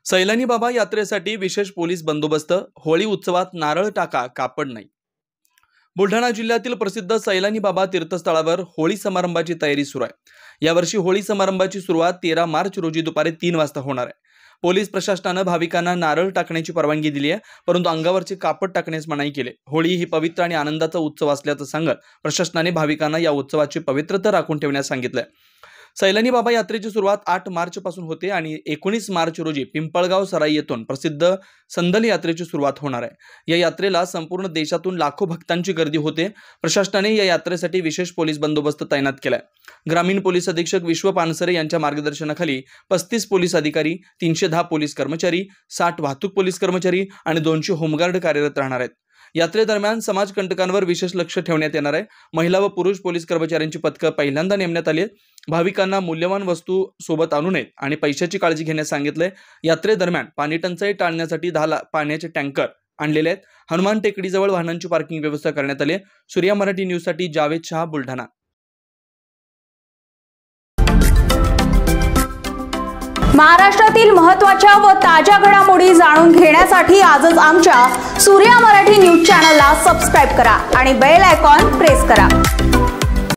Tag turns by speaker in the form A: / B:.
A: सैलानी बाबा यात्रेसाठी विशेष पोलीस बंदोबस्त, होळी उत्सवात नारळ टाका कापड नाही। बुलढाणा जिल्ह्यातील प्रसिद्ध सैलानी बाबा तीर्थस्थळावर होळी समारंभाची तयारी सुरू आहे। यावर्षी होळी समारंभाची सुरुवात 13 मार्च रोजी दुपारी 3 वाजता होणार आहे। पोलीस प्रशासनाने भाविकांना नारळ टाकण्याची परवानगी दिली आहे, परंतु अंगावरचे कापड टाकण्यास मनाई केली। होळी ही पवित्र आणि आनंदाचा उत्सव असल्याचं सांगत प्रशासनाने भाविकांना या उत्सवाची पवित्रता राखून ठेवण्यास सांगितलंय। सैलानी बाबा यात्रेची सुरुवात 8 मार्च पासून होते आणि 19 मार्च रोजी पिंपळगाव सराई येथून प्रसिद्ध संदल यात्रेची सुरुवात होणार आहे। या यात्रेला संपूर्ण देशातून लाखो भक्तांची गर्दी होते। प्रशासनाने या यात्रेसाठी विशेष पोलीस बंदोबस्त तैनात केलाय। ग्रामीण पोलीस अधीक्षक विश्व पानसरे यांच्या मार्गदर्शनाखाली 35 पोलीस अधिकारी, 310 पोलीस कर्मचारी, 60 वाहतूक पोलीस कर्मचारी आणि 200 होमगार्ड कार्यरत राहणार आहेत। यात्रेदरम्यान समाजकंटकांवर विशेष लक्ष ठेवण्यात येणार आहे। महिला व पुरुष पोलीस कर्मचाऱ्यांची पथकं पहिल्यांदा नेमण्यात आली आहेत। भाविकांना मूल्यवान वस्तू सोबत आणू नयेत आणि पैशाची काळजी घेण्यास सांगितले। यात्रेदरम्यान पाणी टंचाई टाळण्यासाठी 10 पाण्याचे टँकर आणलेले आहेत। हनुमान टेकडीजवळ वाहनांची पार्किंग व्यवस्था करण्यात आली आहे। सूर्या मराठी न्यूज साठी जावेद शाह, बुलढाणा।
B: महाराष्ट्रातील महत्त्वाच्या व ताज्या घडामोडी जाणून घेण्यासाठी आजच आमच्या सूर्या मराठी न्यूज चॅनलला सबस्क्राइब करा आणि बेल आयकॉन प्रेस करा।